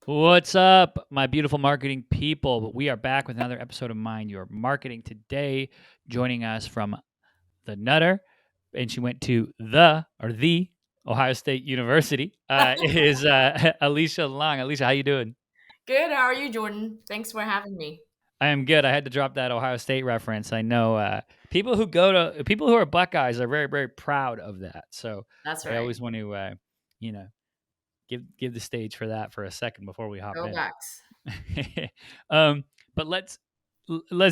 What's up, my beautiful marketing people? We are back with another episode of Mind Your Marketing. Today, joining us from the Nutter, and she went to the Ohio State University, is Alicia Long. Alicia, how you doing? Good. How are you, Jordan? Thanks for having me. I am good. I had to drop that Ohio State reference. I know people who are Buckeyes are very, very proud of that. So That's I right. always want to, you know, give the stage for that for a second before we hop Go in. Bucks. um, but let's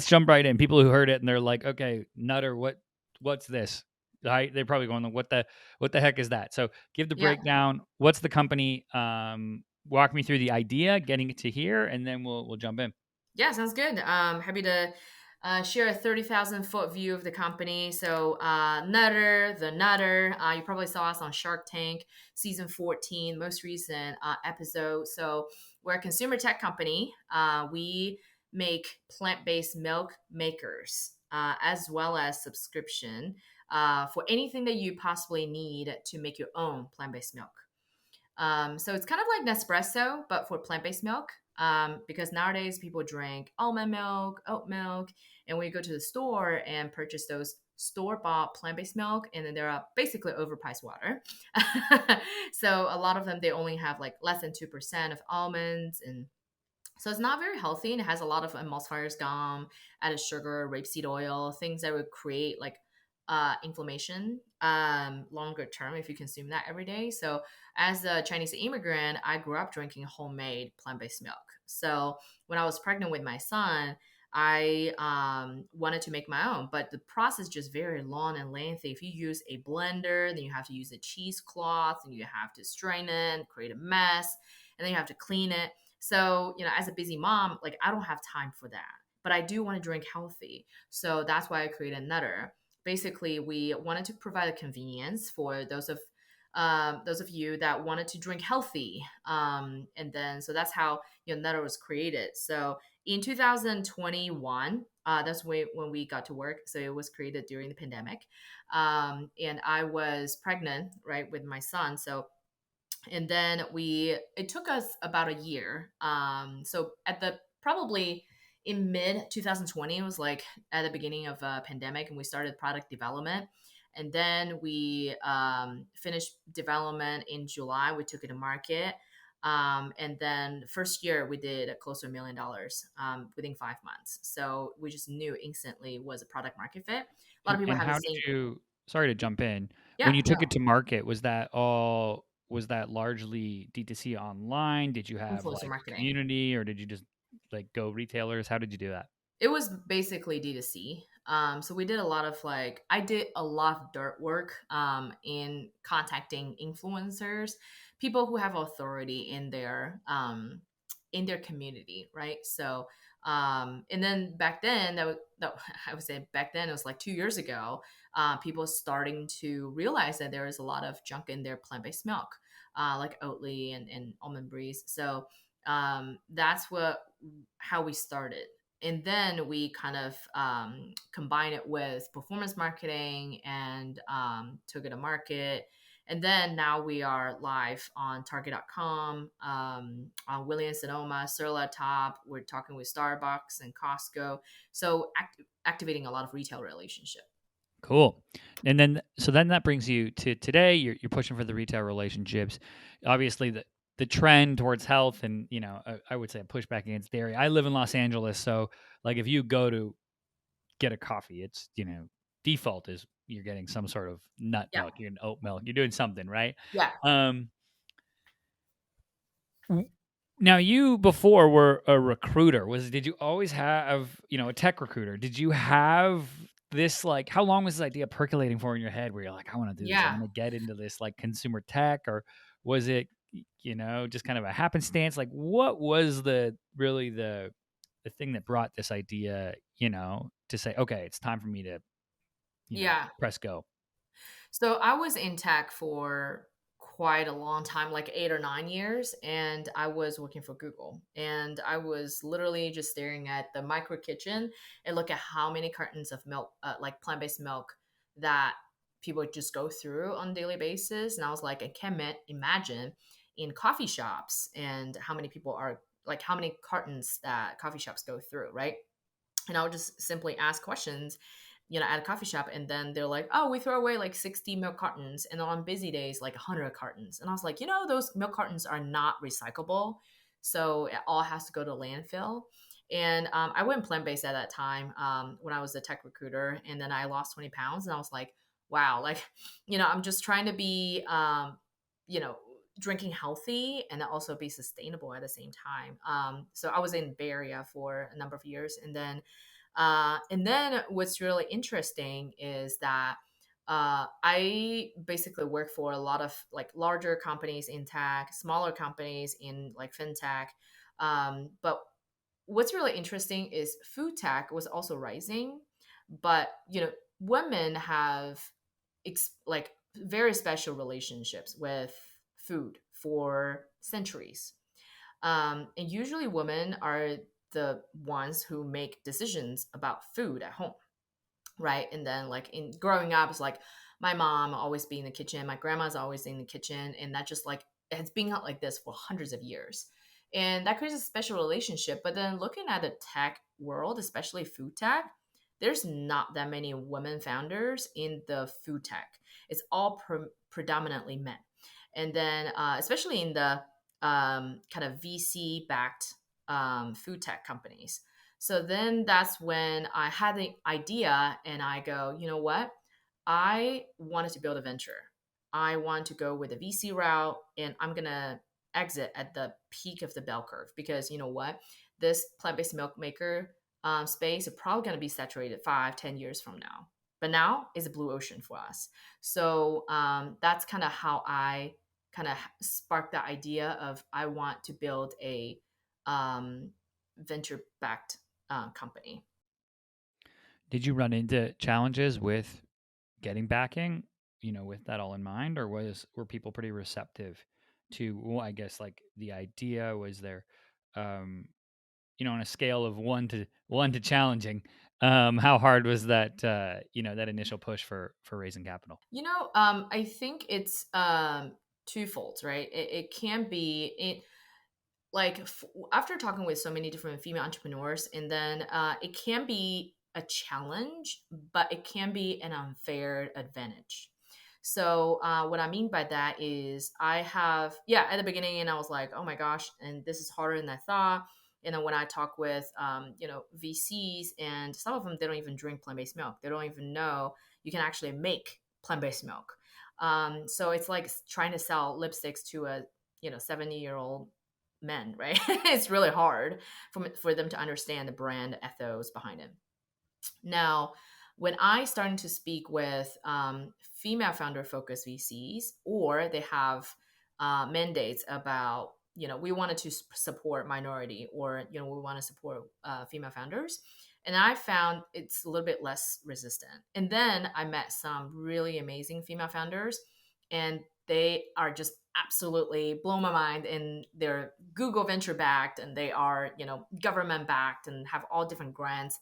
jump right in. People who heard it and they're like, "Okay, Nutter, what's this?" Right? They're probably going, "What the heck is that?" So give the Yeah. breakdown. What's the company? Walk me through the idea, getting it to here, and then we'll jump in. Yeah, sounds good. Happy to share a 30,000 foot view of the company. So, Nutter, the Nutter, you probably saw us on Shark Tank, season 14, most recent episode. So, we're a consumer tech company. We make plant based milk makers as well as subscription for anything that you possibly need to make your own plant based milk. So it's kind of like Nespresso, but for plant based milk. Because nowadays people drink almond milk, oat milk, and when you go to the store and purchase those store bought plant based milk, and then they're basically overpriced water. So a lot of them, they only have like less than 2% of almonds, and so it's not very healthy, and it has a lot of emulsifiers, gum, added sugar, rapeseed oil, things that would create like inflammation longer term if you consume that every day. So as a Chinese immigrant, I grew up drinking homemade plant-based milk. So when I was pregnant with my son, I wanted to make my own, but the process is just very long and lengthy. If you use a blender, then you have to use a cheesecloth, and you have to strain it, create a mess, and then you have to clean it. So, as a busy mom, like I don't have time for that, but I do want to drink healthy. So that's why I created Nutter. Basically, we wanted to provide a convenience for those of you that wanted to drink healthy. And then, so that's how Nutter was created. So in 2021, that's when we got to work. So it was created during the pandemic, and I was pregnant, right, with my son. So and then it took us about a year, so at the probably in mid 2020, it was like at the beginning of a pandemic, and we started product development, and then we finished development in July. We took it to market, and then first year we did close to $1 million within 5 months. So we just knew instantly was a product market fit. A lot of people And have the how did same. you? Sorry to jump in. When Yeah, you no, took it to market, was that largely D2C online? Did you have influencer like a marketing. community, or did you just like go retailers? How did you do that? It was basically D2C. So we did a lot of like, I did a lot of dirt work in contacting influencers, people who have authority in their community, right? So and then back then that I would say back then, it was like 2 years ago, people starting to realize that there is a lot of junk in their plant-based milk, like Oatly and almond breeze. So that's what how we started, and then we kind of combine it with performance marketing and took it to market. And then now we are live on Target.com, on Williams Sonoma, Surla Top. We're talking with Starbucks and Costco. So activating a lot of retail relationship. Cool. And then that brings you to today. You're pushing for the retail relationships. Obviously, the trend towards health, and I would say a pushback against dairy. I live in Los Angeles, so like if you go to get a coffee, it's default is you're getting some sort of nut Yeah. milk, you're getting oat milk, you're doing something, right? Yeah. Um, w- Now you before were a recruiter. Did you always have, a tech recruiter? Did you have this like how long was this idea percolating for in your head where you're like, I want to do this. I Yeah. want to get into this like consumer tech, or was it, just kind of a happenstance? Like what was the thing that brought this idea, to say, okay, it's time for me to, Yeah. press go. So I was in tech for quite a long time, like 8 or 9 years, and I was working for Google. And I was literally just staring at the micro kitchen and look at how many cartons of milk, like plant-based milk, that people just go through on a daily basis. And I was like, I can't imagine in coffee shops and how many people are like how many cartons that coffee shops go through, right? And I'll just simply ask questions, at a coffee shop, and then they're like, "Oh, we throw away like 60 milk cartons, and on busy days, like 100 cartons." And I was like, those milk cartons are not recyclable, so it all has to go to landfill. And I went plant based at that time when I was a tech recruiter, and then I lost 20 pounds, and I was like, "Wow!" Like, I'm just trying to be, you know, drinking healthy and also be sustainable at the same time. So I was in Bay Area for a number of years, and then what's really interesting is that I basically work for a lot of like larger companies in tech, smaller companies in like fintech. But what's really interesting is food tech was also rising, but women have like very special relationships with food for centuries. And usually women are the ones who make decisions about food at home, right? And then like in growing up, it's like my mom always be in the kitchen, my grandma's always in the kitchen, and that just like has been out like this for hundreds of years. And that creates a special relationship. But then looking at the tech world, especially food tech, there's not that many women founders in the food tech. It's all predominantly men. And then, especially in the kind of VC backed food tech companies. So then that's when I had the idea and I go, you know what? I wanted to build a venture. I want to go with the VC route and I'm going to exit at the peak of the bell curve because you know what? This plant based milk maker space is probably going to be saturated 5, 10 years from now. But now is a blue ocean for us. So that's kind of how I kind of sparked the idea of I want to build a venture backed company. Did you run into challenges with getting backing, with that all in mind, or were people pretty receptive to, well, I guess like the idea? Was there, um, on a scale of one to challenging, how hard was that, that initial push for raising capital? I think it's twofold, right? It can be it like after talking with so many different female entrepreneurs, and then it can be a challenge, but it can be an unfair advantage. So what I mean by that is I have, yeah, at the beginning, and I was like, oh my gosh, and this is harder than I thought. And then when I talk with, VCs, and some of them, they don't even drink plant-based milk. They don't even know you can actually make plant-based milk. So it's like trying to sell lipsticks to a 70-year-old men, right? It's really hard for them to understand the brand ethos behind it. Now, when I started to speak with female founder focused VCs, or they have mandates about, we wanted to support minority, or, we want to support female founders. And I found it's a little bit less resistant. And then I met some really amazing female founders, and they are just absolutely blow my mind. And they're Google venture backed, and they are, government backed, and have all different grants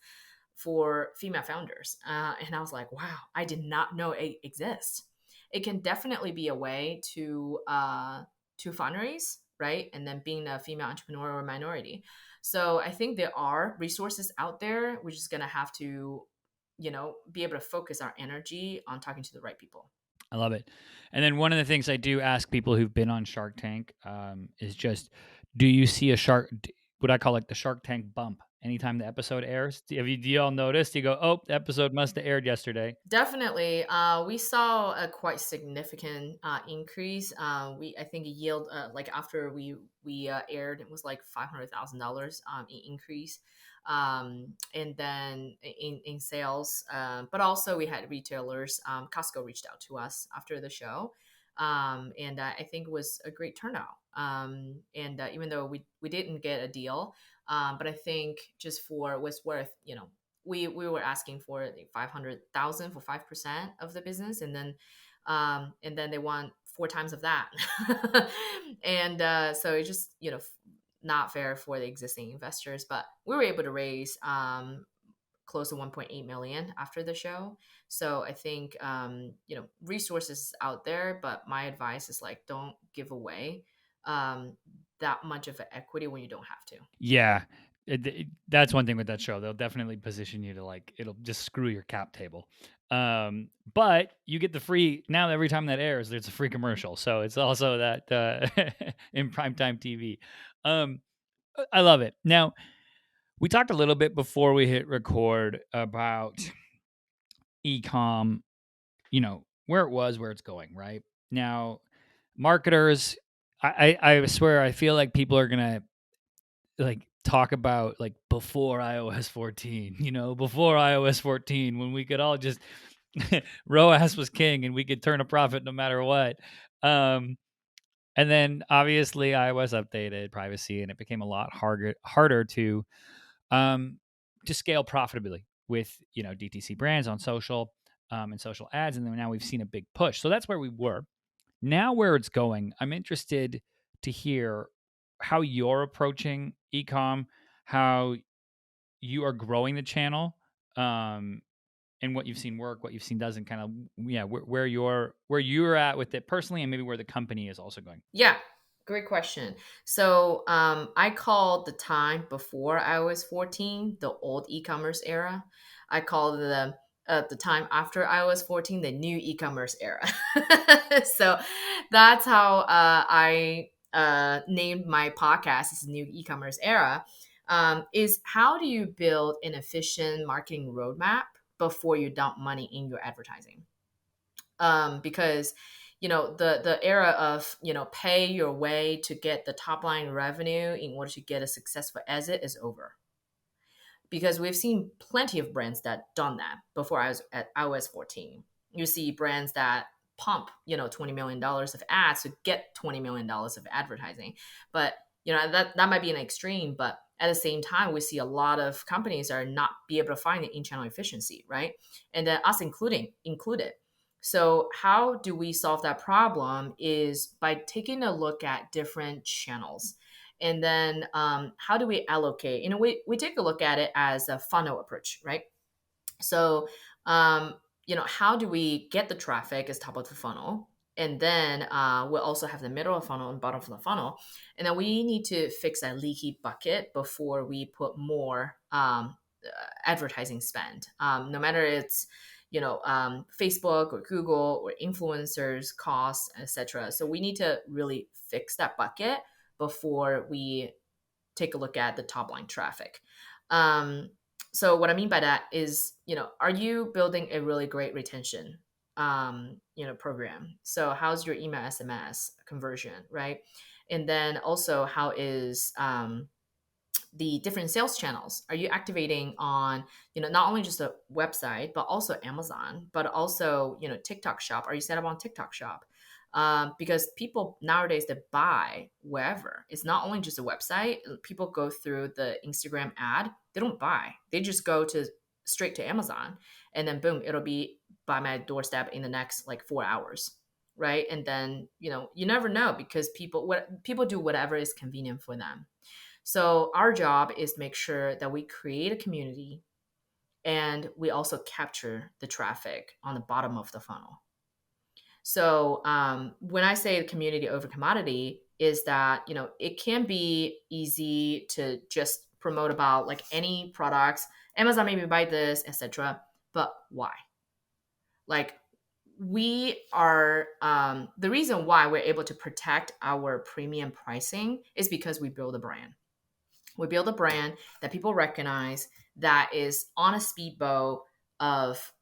for female founders. And I was like, wow, I did not know it exists. It can definitely be a way to fundraise, right? And then being a female entrepreneur or minority. So I think there are resources out there. We're just gonna have to, be able to focus our energy on talking to the right people. I love it. And then one of the things I do ask people who've been on Shark Tank, is just, do you see what I call like the Shark Tank bump anytime the episode airs? Do you all notice? You go, oh, the episode must have aired yesterday. Definitely, we saw a quite significant increase. I think yield like after we aired, it was like $500,000 in increase, and then in sales. But also we had retailers. Costco reached out to us after the show, and I think it was a great turnout. And even though we didn't get a deal, but I think just for what's worth, we were asking for like 500,000 for 5% of the business, and then they want four times of that. And so it's just not fair for the existing investors, but we were able to raise close to 1.8 million after the show. So I think resources out there, but my advice is like don't give away um, that much of an equity when you don't have to. Yeah. That's one thing with that show. They'll definitely position you to like it'll just screw your cap table. But you get the free now every time that airs, there's a free commercial. So it's also that in primetime TV. Um, I love it. Now we talked a little bit before we hit record about ecom, where it was, where it's going, right? Now, marketers, I swear, I feel like people are gonna like talk about like before iOS 14, before iOS 14 when we could all just ROAS was king and we could turn a profit no matter what. Um, and then obviously iOS updated privacy and it became a lot harder um, to scale profitably with DTC brands on social and social ads. And then now we've seen a big push. So that's where we were. Now where it's going, I'm interested to hear how you're approaching ecom, how you are growing the channel, and what you've seen work, what you've seen doesn't, kind of where you're at with it personally, and maybe where the company is also going. Yeah, great question. So I called the time before iOS 14 the old e-commerce era. I called the time after iOS 14 the new e-commerce era. So that's how I named my podcast as New E-commerce Era. Is how do you build an efficient marketing roadmap before you dump money in your advertising? Because the era of pay your way to get the top line revenue in order to get a successful exit is over, because we've seen plenty of brands that done that before I was at iOS 14. You see brands that pump $20 million of ads to get $20 million of advertising. But that might be an extreme, but at the same time we see a lot of companies are not be able to find the in-channel efficiency, right? And then us included. So how do we solve that problem is by taking a look at different channels. And then how do we allocate? We take a look at it as a funnel approach, right? So how do we get the traffic as top of the funnel? And then we'll also have the middle of the funnel and bottom of the funnel. And then we need to fix that leaky bucket before we put more advertising spend. No matter it's Facebook or Google or influencers costs, etc. So we need to really fix that bucket before we take a look at the top line traffic. Um, so what I mean by that is, are you building a really great retention, program? So how's your email SMS conversion, right? And then also, how is the different sales channels? Are you activating on not only just a website but also Amazon, but also TikTok shop? Are you set up on TikTok shop? Because people nowadays that buy wherever, it's not only just a website. People go through the Instagram ad, they don't buy, they just go to straight to Amazon, and then boom, it'll be by my doorstep in the next like 4 hours, right? And then you never know, because people do whatever is convenient for them. So our job is to make sure that we create a community and we also capture the traffic on the bottom of the funnel. So when I say community over commodity, is that it can be easy to just promote about like any products. Amazon made me buy this, etc. But why? Like, we are the reason why we're able to protect our premium pricing is because we build a brand. We build a brand that people recognize, that is on a speedboat of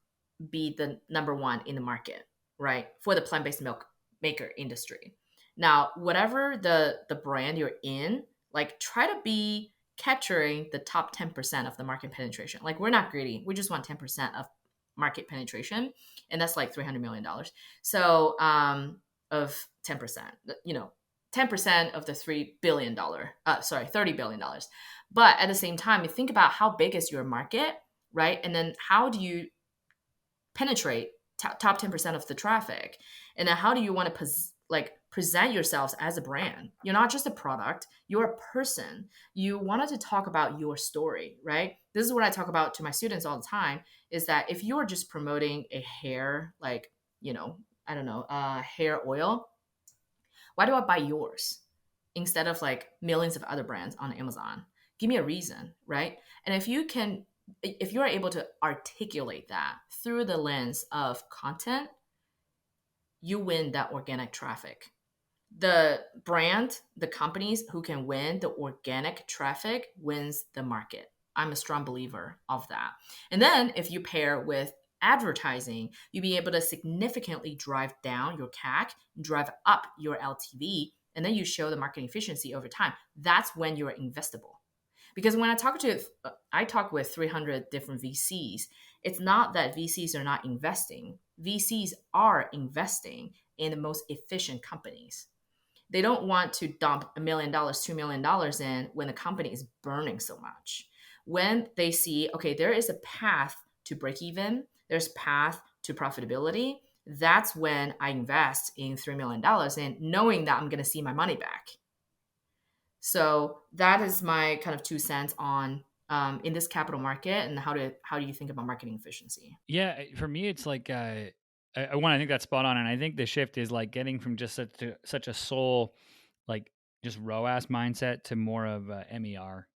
be the number one in the market, right? For the plant-based milk maker industry. Now, whatever the brand you're in, like, try to be capturing the top 10% of the market penetration. Like, we're not greedy. We just want 10% of market penetration. And that's like $300 million. So of 10%, 10% of the $3 billion, $30 billion. But at the same time, you think about how big is your market, right? And then how do you penetrate top 10% of the traffic? And then how do you want to present yourselves as a brand? You're not just a product, you're a person. You wanted to talk about your story, right? This is what I talk about to my students all the time, is that if you're just promoting a hair, I don't know, hair oil, why do I buy yours? instead of like millions of other brands on Amazon? Give me a reason, right? And if you're able to articulate that through the lens of content, you win that organic traffic. The brand, the companies who can win the organic traffic wins the market. I'm a strong believer of that. And then if you pair with advertising, you'll be able to significantly drive down your CAC, drive up your LTV, and then you show the marketing efficiency over time. That's when you're investable. Because when I talk with 300 different VCs. It's not that VCs are not investing. VCs are investing in the most efficient companies. They don't want to dump $1 million, $2 million in when the company is burning so much. When they see, okay, there is a path to break even, there's path to profitability. That's when I invest in $3 million and knowing that I'm going to see my money back. So that is my kind of 2 cents on in this capital market and how do you think about marketing efficiency? Yeah, for me, it's like I think that's spot on, and I think the shift is like getting from just such a sole, like just ROAS mindset to more of a MER.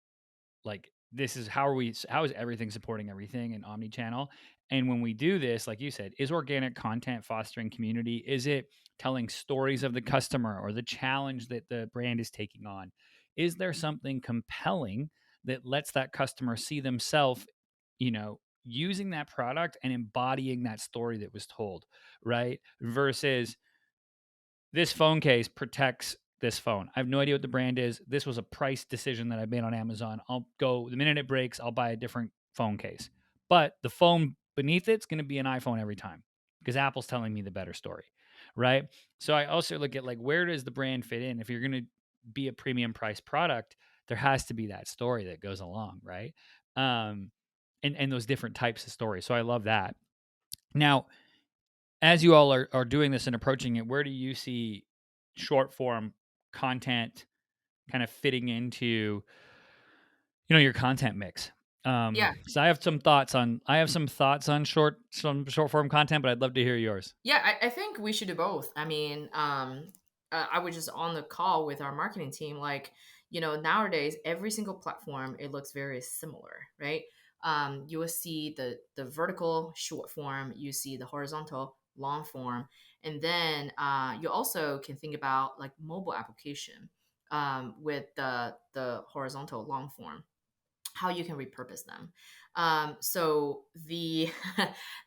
Like this is how is everything supporting everything in omni-channel. And when we do this, like you said, is organic content fostering community? Is it telling stories of the customer or the challenge that the brand is taking on? Is there something compelling that lets that customer see themselves, using that product and embodying that story that was told, right? Versus this phone case protects this phone. I have no idea what the brand is. This was a price decision that I made on Amazon. I'll go the minute it breaks, I'll buy a different phone case. But the phone beneath it's going to be an iPhone every time because Apple's telling me the better story, right? So I also look at like where does the brand fit in? If you're going to be a premium price product, there has to be that story that goes along, right? Um, and those different types of stories. So I love that. Now, as you all are doing this and approaching it, where do you see short form content kind of fitting into your content mix? Yeah. So I have some thoughts on some short form content, but I'd love to hear yours. Yeah, I think we should do both. I mean, I was just on the call with our marketing team. Like, nowadays, every single platform, it looks very similar, right? You will see the vertical short form, you see the horizontal long form, and then you also can think about like mobile application with the horizontal long form, how you can repurpose them. So the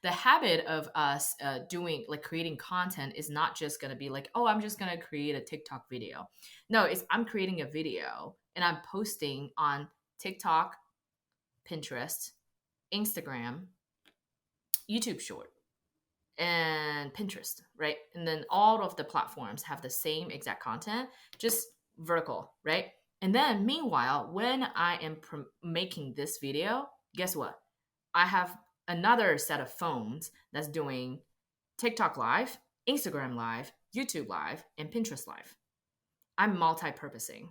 the habit of us doing like creating content is not just going to be like, oh, I'm just going to create a TikTok video. No, it's I'm creating a video and I'm posting on TikTok, Pinterest, Instagram, YouTube Short, and Pinterest, right? And then all of the platforms have the same exact content, just vertical, right? And then meanwhile, when I am making this video, guess what? I have another set of phones that's doing TikTok Live, Instagram Live, YouTube Live, and Pinterest Live. I'm multi-purposing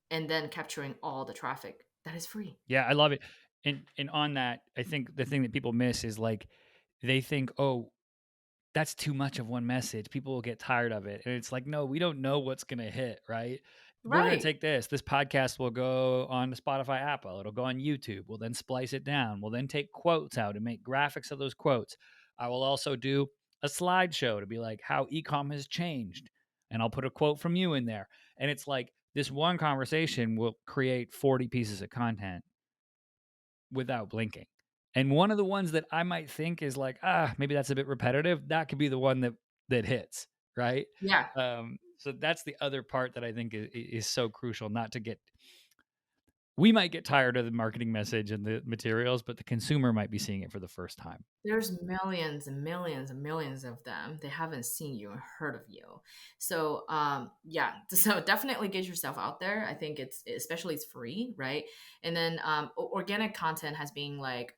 and then capturing all the traffic that is free. Yeah, I love it. And on that, I think the thing that people miss is like they think, oh, that's too much of one message. People will get tired of it. And it's like, no, we don't know what's going to hit, right? We're going to Right. take this podcast will go on the Spotify app. It'll go on YouTube. We'll then splice it down. We'll then take quotes out and make graphics of those quotes. I will also do a slideshow to be like how ecom has changed. And I'll put a quote from you in there. And it's like this one conversation will create 40 pieces of content without blinking. And one of the ones that I might think is like, maybe that's a bit repetitive. That could be the one that hits, right? Yeah. So that's the other part that I think is so crucial. Not to get, we might get tired of the marketing message and the materials, but the consumer might be seeing it for the first time. There's millions and millions and millions of them. They haven't seen you and heard of you. So yeah, so definitely get yourself out there. I think especially it's free, right? And then organic content has been like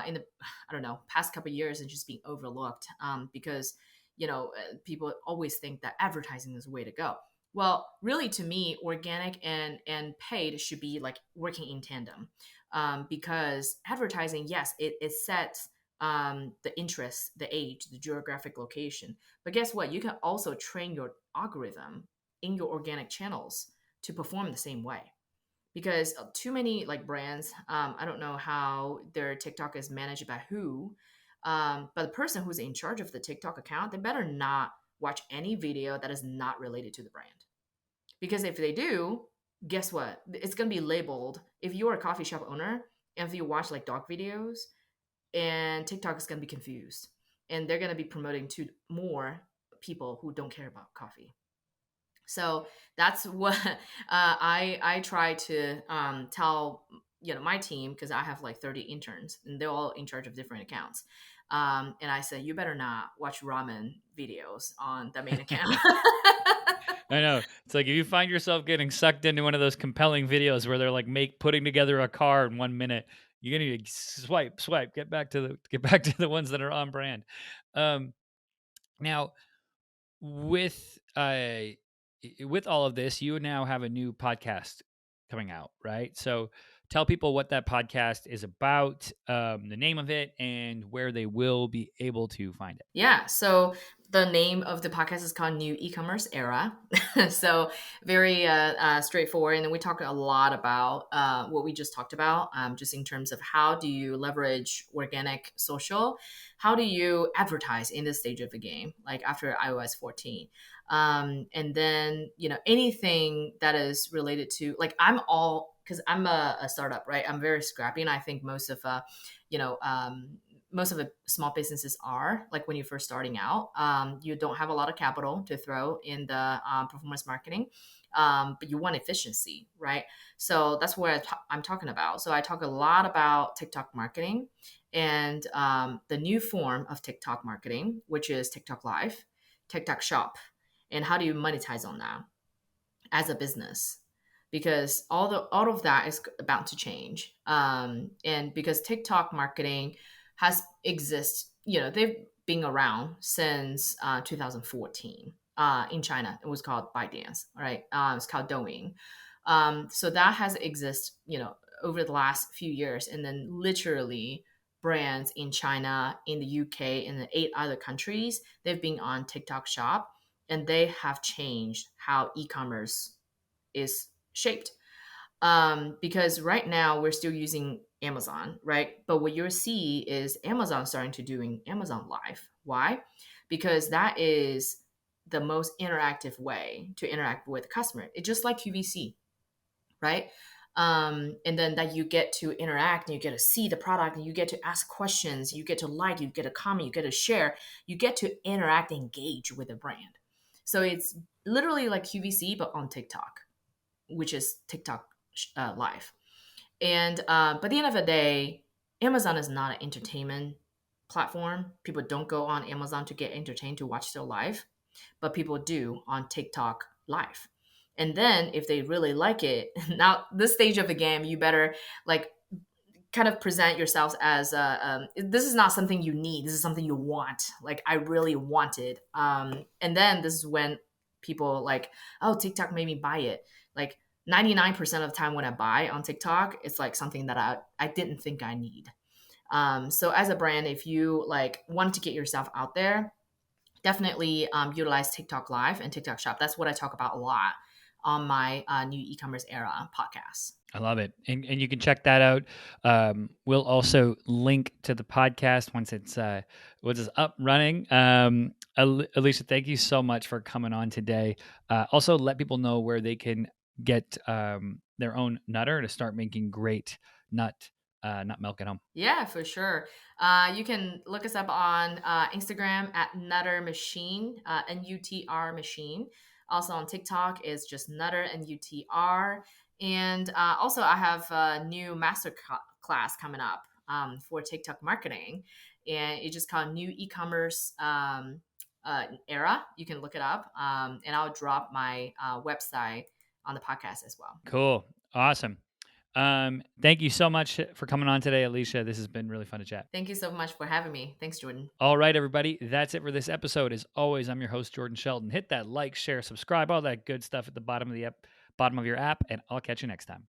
in the I don't know past couple of years and just being overlooked because people always think that advertising is the way to go. Well, really, to me, organic and paid should be like working in tandem, because advertising, yes, it sets the interest, the age, the geographic location. But guess what? You can also train your algorithm in your organic channels to perform the same way, because too many like brands, I don't know how their TikTok is managed by who, but the person who's in charge of the TikTok account, they better not watch any video that is not related to the brand. Because if they do, guess what? It's going to be labeled. If you're a coffee shop owner and if you watch like dog videos, and TikTok is going to be confused, and they're going to be promoting to more people who don't care about coffee. So that's what I try to tell my team, because I have like 30 interns and they're all in charge of different accounts. And I said, you better not watch ramen videos on the main account. I know. It's like if you find yourself getting sucked into one of those compelling videos where they're like putting together a car in 1 minute, you're gonna swipe, get back to the ones that are on brand. Um, Now, with with all of this, you now have a new podcast coming out, right? So tell people what that podcast is about, the name of it, and where they will be able to find it. Yeah. So the name of the podcast is called New E-commerce Era. So very straightforward, and we talk a lot about what we just talked about, just in terms of how do you leverage organic social, how do you advertise in this stage of the game, like after iOS 14, and then anything that is related to, like, I'm all, because I'm a startup, right? I'm very scrappy, and I think you know. Most of the small businesses are like, when you're first starting out, you don't have a lot of capital to throw in the performance marketing, but you want efficiency, right? So that's what I'm talking about. So I talk a lot about TikTok marketing and the new form of TikTok marketing, which is TikTok Live, TikTok Shop, and how do you monetize on that as a business, because all of that is about to change, and because TikTok marketing has exist, they've been around since 2014. In China it was called ByteDance, right? It's called Douyin. So that has exist, over the last few years, and then literally brands in China, in the UK, in the 8 other countries, they've been on TikTok Shop, and they have changed how e-commerce is shaped. Because right now we're still using Amazon, right? But what you'll see is Amazon starting to doing Amazon Live. Why? Because that is the most interactive way to interact with the customer. It's just like QVC, right? And then that you get to interact, and you get to see the product, and you get to ask questions, you get to like, you get to comment, you get to share, you get to interact, engage with the brand. So it's literally like QVC but on TikTok, which is TikTok Live. And by the end of the day, Amazon is not an entertainment platform. People don't go on Amazon to get entertained, to watch their live, but people do on TikTok Live. And then if they really like it, now this stage of the game, you better like kind of present yourselves as this is not something you need, this is something you want, like I really want it, and then this is when people like, oh, TikTok made me buy it. Like 99% of the time when I buy on TikTok, it's like something that I didn't think I need. So as a brand, if you like want to get yourself out there, definitely utilize TikTok Live and TikTok Shop. That's what I talk about a lot on my New E-commerce Era podcast. I love it. And you can check that out. We'll also link to the podcast once it's up running. Alicia, thank you so much for coming on today. Also, let people know where they can get their own Nutr to start making great nut milk at home. Yeah, for sure. You can look us up on Instagram at Nutr Machine, Nutr Machine. Also on TikTok is just Nutr, Nutr. And also, I have a new class coming up for TikTok marketing, and it's just called New E-commerce Era. You can look it up, and I'll drop my website on the podcast as well. Cool. Awesome. Thank you so much for coming on today, Alicia. This has been really fun to chat. Thank you so much for having me. Thanks, Jordan. All right, everybody. That's it for this episode. As always, I'm your host, Jordan Sheldon. Hit that like, share, subscribe, all that good stuff at the bottom of your app, and I'll catch you next time.